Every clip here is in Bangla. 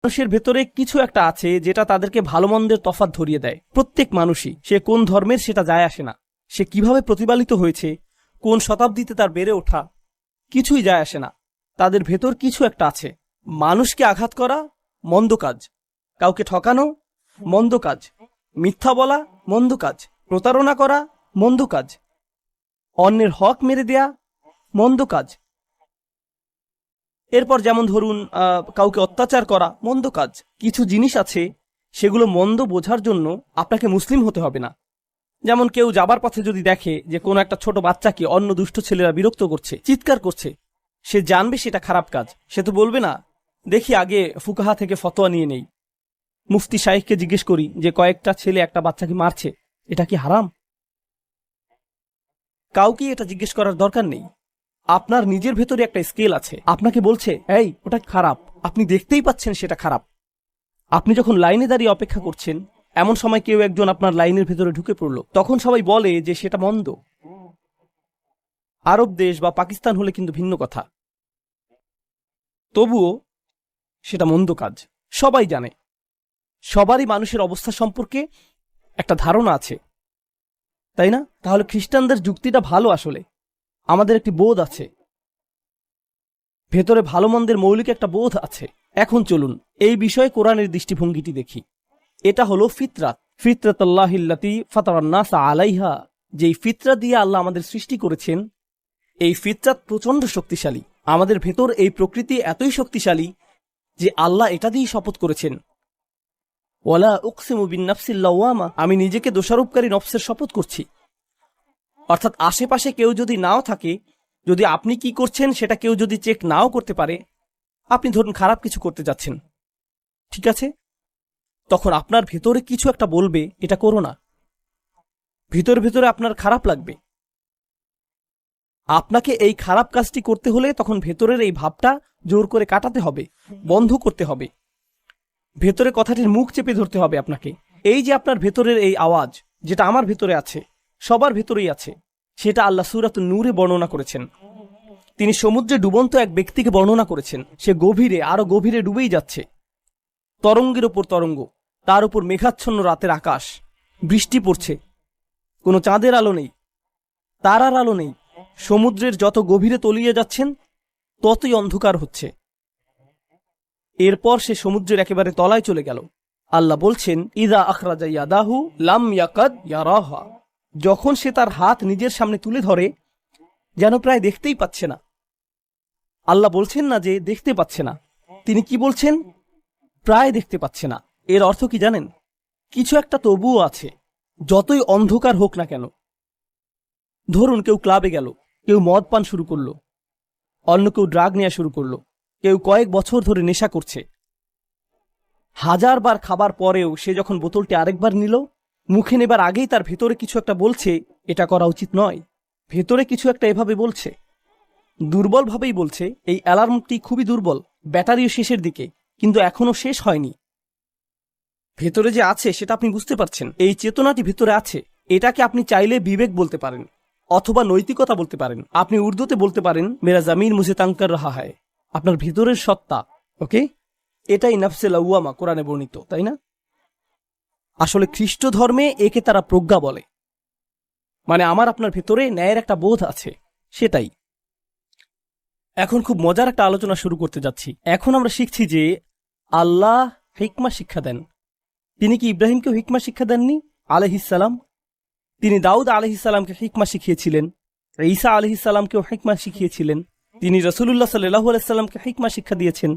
মানুষের ভেতরে কিছু একটা আছে যেটা তাদেরকে ভালো মন্দের তফাৎ ধরিয়ে দেয়। প্রত্যেক মানুষই, সে কোন ধর্মের সেটা যায় আসে না, সে কিভাবে প্রতিপালিত হয়েছে, কোন শতাব্দীতে তার বেড়ে ওঠা, কিছুই যায় আসে না, তাদের ভেতর কিছু একটা আছে। মানুষকে আঘাত করা মন্দ কাজ, কাউকে ঠকানো মন্দ কাজ, মিথ্যা বলা মন্দ কাজ, প্রতারণা করা মন্দ কাজ, অন্যের হক মেরে দেয়া মন্দ কাজ। এরপর যেমন ধরুন কাউকে অত্যাচার করা মন্দ কাজ। কিছু জিনিস আছে সেগুলো মন্দ বোঝার জন্য আপনাকে মুসলিম হতে হবে না। যেমন কেউ যাবার পথে যদি দেখে যে কোনো একটা ছোট বাচ্চাকে অন্য দুষ্ট ছেলেরা বিরক্ত করছে, চিৎকার করছে, সে জানবে সেটা খারাপ কাজ। সে তো বলবে না দেখি আগে ফুকাহা থেকে ফতোয়া নিয়ে নেই, মুফতি শাইখকে জিজ্ঞেস করি যে কয়েকটা ছেলে একটা বাচ্চাকে মারছে, এটা কি হারাম? কাউকে এটা জিজ্ঞেস করার দরকার নেই। আপনার নিজের ভেতরে একটা স্কেল আছে, আপনাকে বলছে এই ওটা খারাপ, আপনি দেখতেই পাচ্ছেন সেটা খারাপ। আপনি যখন লাইনে দাঁড়িয়ে অপেক্ষা করছেন, এমন সময় কেউ একজন আপনার লাইনের ভেতরে ঢুকে পড়ল, তখন সবাই বলে যে সেটা মন্দ। আরব দেশ বা পাকিস্তান হলে কিন্তু ভিন্ন কথা, তবুও সেটা মন্দ কাজ। সবাই জানে, সবারই মানুষের অবস্থা সম্পর্কে একটা ধারণা আছে, তাই না? তাহলে খ্রিস্টানদের যুক্তিটা ভালো। আসলে আমাদের একটি বোধ আছে, ভেতরে ভালো মন্দের মৌলিক একটা বোধ আছে। এখন চলুন এই বিষয়ে কোরআনের দৃষ্টিভঙ্গিটি দেখি। এটা হলো ফিতরাত, ফিতরাতাল্লাহিল্লাতী ফাতারান্নাসা আলাইহা। যেই ফিতরাত দিয়ে আল্লাহ আমাদের সৃষ্টি করেছেন, এই ফিতরাত প্রচন্ড শক্তিশালী। আমাদের ভেতর এই প্রকৃতি এতই শক্তিশালী যে আল্লাহ এটা দিয়েই শপথ করেছেন, ওয়ালা উকসিমু বিন-নাফসিল লাওয়ামা, আমি নিজেকে দোষারোপকারী নফসের শপথ করছি। অর্থাৎ আশেপাশে কেউ যদি নাও থাকে, যদি আপনি কি করছেন সেটা কেউ যদি চেক নাও করতে পারে, আপনি ধরুন খারাপ কিছু করতে যাচ্ছেন, ঠিক আছে, তখন আপনার ভেতরে কিছু একটা বলবে এটা করো না। ভিতরে ভিতরে আপনার খারাপ লাগবে। আপনাকে এই খারাপ কাজটি করতে হলে তখন ভেতরের এই ভাবটা জোর করে কাটাতে হবে, বন্ধ করতে হবে, ভেতরে কথাটির মুখ চেপে ধরতে হবে আপনাকে। এই যে আপনার ভেতরের এই আওয়াজ, যেটা আমার ভেতরে আছে, সবার ভেতরেই আছে, সেটা আল্লাহ সূরাতুন নূরে বর্ণনা করেছেন। তিনি সমুদ্রে ডুবন্ত এক ব্যক্তিকে বর্ণনা করেছেন। সে গভীরে, আরো গভীরে ডুবেই যাচ্ছে, তরঙ্গের ওপর তরঙ্গ, তার উপর মেঘাচ্ছন্ন রাতের আকাশ, বৃষ্টি পড়ছে, কোনো চাঁদের আলো নেই, তারার আলো নেই। সমুদ্রের যত গভীরে তলিয়ে যাচ্ছেন ততই অন্ধকার হচ্ছে। এরপর সে সমুদ্রের একেবারে তলায় চলে গেল। আল্লাহ বলছেন, ইদা আখরাজা ইয়াদাহু লাম ইয়াকাদ ইয়ারাহা, যখন সে তার হাত নিজের সামনে তুলে ধরে যেন প্রায় দেখতেই পাচ্ছে না। আল্লাহ বলছেন না যে দেখতে পাচ্ছে না, তিনি কি বলছেন? প্রায় দেখতে পাচ্ছে না। এর অর্থ কি জানেন? কিছু একটা তবুও আছে, যতই অন্ধকার হোক না কেন। ধরুন কেউ ক্লাবে গেল, কেউ মদ পান শুরু করলো, অন্য কেউ ড্রাগ নেওয়া শুরু করলো, কেউ কয়েক বছর ধরে নেশা করছে। 1000 বার খাবার পরেও সে যখন বোতলটি আরেকবার নিল, মুখে নেবার আগেই তার ভেতরে কিছু একটা বলছে এটা করা উচিত নয়। ভেতরে কিছু একটা এভাবে বলছে, দুর্বলভাবেই বলছে। এই অ্যালার্মটি খুবই দুর্বল, ব্যাটারিও শেষের দিকে, কিন্তু এখনো শেষ হয়নি। ভেতরে যে আছে সেটা আপনি বুঝতে পারছেন, এই চেতনাটি ভেতরে আছে। এটাকে আপনি চাইলে বিবেক বলতে পারেন, অথবা নৈতিকতা বলতে পারেন। আপনি উর্দুতে বলতে পারেন মেরা জামিন মুঝে তাঙ্কার রাহা হয়, আপনার ভিতরের সত্তা। ওকে, এটাই নফসে লাওয়ামা কোরআনে বর্ণিত, তাই না? আসলে খ্রিস্ট ধর্মে একে তারা প্রজ্ঞা বলে, মানে আমার আপনার ভেতরে ন্যায়ের একটা বোধ আছে, সেটাই। এখন খুব মজার একটা আলোচনা শুরু করতে যাচ্ছি। এখন আমরা শিখছি যে আল্লাহ হিকমা শিক্ষা দেন। তিনি কি ইব্রাহিমকেও হিকমা শিক্ষা দেননি আলাইহিসসালাম? তিনি দাউদ আলাইহিসসালামকে হিকমা শিখিয়েছিলেন, ঈসা আলাইহিসসালামকেও হিকমা শিখিয়েছিলেন, তিনি রাসূলুল্লাহ সাল্লাল্লাহু আলাইহি সাল্লামকে হিকমা শিক্ষা দিয়েছেন।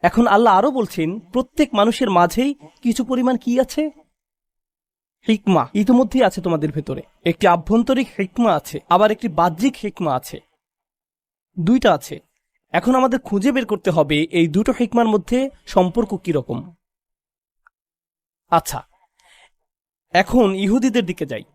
এখন আল্লাহ আরো বলছেন, প্রত্যেক মানুষের মাঝেই কিছু পরিমাণ কি আছে? হিকমা ইতিমধ্যেই আছে তোমাদের ভেতরে। একটি আভ্যন্তরিক হিকমা আছে, আবার একটি বাহ্যিক হিকমা আছে, দুইটা আছে। এখন আমাদের খুঁজে বের করতে হবে এই দুটো হিকমার মধ্যে সম্পর্ক কি রকম। আচ্ছা, এখন ইহুদিদের দিকে যাই।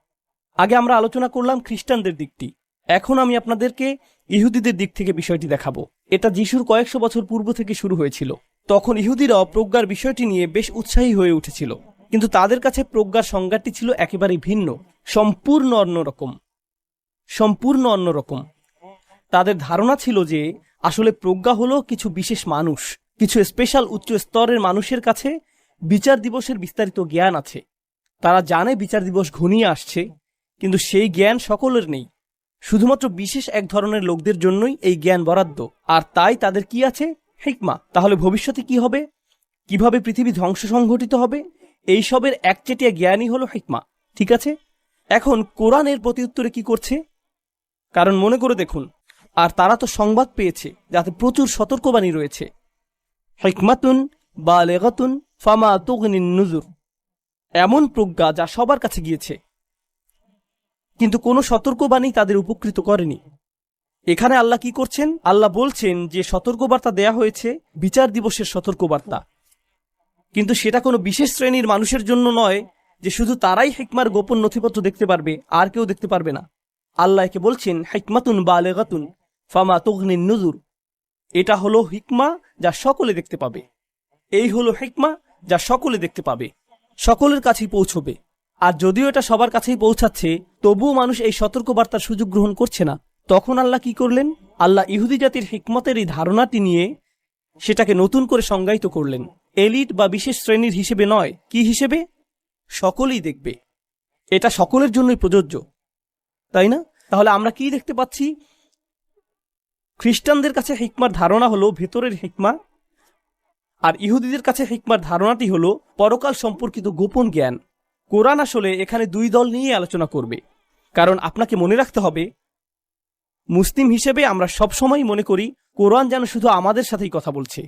আগে আমরা আলোচনা করলাম খ্রিস্টানদের দিকটি, এখন আমি আপনাদেরকে ইহুদিদের দিক থেকে বিষয়টি দেখাবো। এটা যিশুর কয়েকশো বছর পূর্ব থেকে শুরু হয়েছিল। তখন ইহুদিরা প্রজ্ঞার বিষয়টি নিয়ে বেশ উৎসাহী হয়ে উঠেছিল, কিন্তু তাদের কাছে প্রজ্ঞার সংজ্ঞাটি ছিল একেবারেই ভিন্ন, সম্পূর্ণ অন্যরকম, সম্পূর্ণ অন্যরকম। তাদের ধারণা ছিল যে আসলে প্রজ্ঞা হলো কিছু বিশেষ মানুষ, কিছু স্পেশাল উচ্চ স্তরের মানুষের কাছে বিচার দিবসের বিস্তারিত জ্ঞান আছে। তারা জানে বিচার দিবস ঘনিয়ে আসছে, কিন্তু সেই জ্ঞান সকলের নেই। শুধুমাত্র বিশেষ এক ধরনের লোকদের জন্যই এই জ্ঞান বরাদ্দ, আর তাই তাদের কি আছে? হিকমা। তাহলে ভবিষ্যতে কি হবে, কিভাবে পৃথিবী ধ্বংস সংঘটিত হবে, এইসবের একচেটিয়া জ্ঞানই হলো হিকমা। ঠিক আছে, এখন কোরআনের প্রতি উত্তরে কি করছে? কারণ মনে করে দেখুন, আর তারা তো সংবাদ পেয়েছে যাতে প্রচুর সতর্কবাণী রয়েছে। হিকমাতুন বালেগাতুন ফামা তুগনিন নুজুর, এমন প্রজ্ঞা যা সবার কাছে গিয়েছে, কিন্তু কোনো সতর্কবাণী তাদের উপকৃত করেনি। এখানে আল্লাহ কি করছেন? আল্লাহ বলছেন যে সতর্কবার্তা দেয়া হয়েছে বিচার দিবসের সতর্কবার্তা, কিন্তু সেটা কোনো বিশেষ শ্রেণীর মানুষের জন্য নয় যে শুধু তারাই হিকমার গোপন নথিপত্র দেখতে পারবে, আর কেউ দেখতে পারবে না। আল্লাহ একে বলছেন হিকমাতুন বালেগাতুন ফামা তুগনিন নুজুর, এটা হলো হিকমা যা সকলে দেখতে পাবে। এই হলো হিকমা যা সকলে দেখতে পাবে, সকলের কাছেই পৌঁছবে। আর যদিও এটা সবার কাছেই পৌঁছাচ্ছে, তবুও মানুষ এই সতর্কবার্তার সুযোগ গ্রহণ করছে না। তখন আল্লাহ কি করলেন? আল্লাহ ইহুদি জাতির হিকমতের এই ধারণাটি নিয়ে সেটাকে নতুন করে সংজ্ঞায়িত করলেন। এলিট বা বিশেষ শ্রেণীর হিসেবে নয়, কি হিসেবে? সকলেই দেখবে। এটা সকলের জন্যই প্রযোজ্য, তাই না? তাহলে আমরা কি দেখতে পাচ্ছি? খ্রিস্টানদের কাছে হিকমার ধারণা হলো ভেতরের হিকমা, আর ইহুদিদের কাছে হিকমার ধারণাটি হলো পরকাল সম্পর্কিত গোপন জ্ঞান। কোরআন আসলে এখানে দুই দল নিয়ে আলোচনা করবে, কারণ আপনাকে মনে রাখতে হবে, মুসলিম হিসেবে আমরা সবসময় মনে করি কোরআন যেন শুধু আমাদের সাথেই কথা বলছে,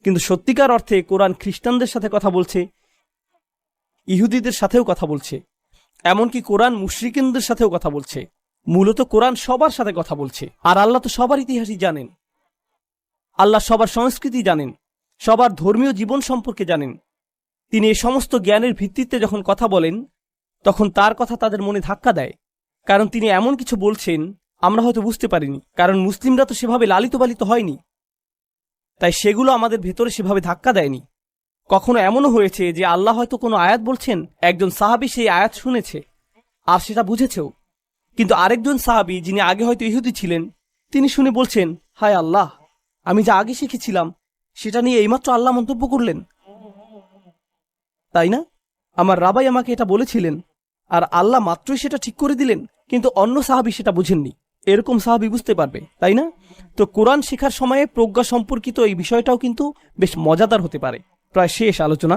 কিন্তু সত্যিকার অর্থে কোরআন খ্রিস্টানদের সাথে কথা বলছে, ইহুদিদের সাথেও কথা বলছে, এমনকি কোরআন মুশরিকিনদের সাথেও কথা বলছে। মূলত কোরআন সবার সাথে কথা বলছে। আর আল্লাহ তো সবার ইতিহাসই জানেন, আল্লাহ সবার সংস্কৃতি জানেন, সবার ধর্মীয় জীবন সম্পর্কে জানেন। তিনি এই সমস্ত জ্ঞানের ভিত্তিতে যখন কথা বলেন, তখন তার কথা তাদের মনে ধাক্কা দেয়, কারণ তিনি এমন কিছু বলছেন আমরা হয়তো বুঝতে পারিনি, কারণ মুসলিমরা তো সেভাবে লালিত পালিত হয়নি, তাই সেগুলো আমাদের ভেতরে সেভাবে ধাক্কা দেয়নি। কখনো এমনও হয়েছে যে আল্লাহ হয়তো কোনো আয়াত বলছেন, একজন সাহাবী সেই আয়াত শুনেছে আর সেটা বুঝেছেও, কিন্তু আরেকজন সাহাবী যিনি আগে হয়তো ইহুদি ছিলেন, তিনি শুনে বলছেন, হায় আল্লাহ, আমি যা আগে শিখেছিলাম সেটা নিয়ে এইমাত্র আল্লাহ মন্তব্য করলেন। তাই না? আমার রাবাই আমাকে এটা বলেছিলেন, আর আল্লাহ মাত্রই সেটা ঠিক করে দিলেন, কিন্তু অন্য সাহাবী সেটা বুঝেননি। এরকম সাহাবী বুঝতে পারবে, তাই না? তো কোরআন শেখার সময়ে প্রজ্ঞা সম্পর্কিত এই বিষয়টাও কিন্তু বেশ মজাদার হতে পারে। প্রায় শেষ আলোচনা।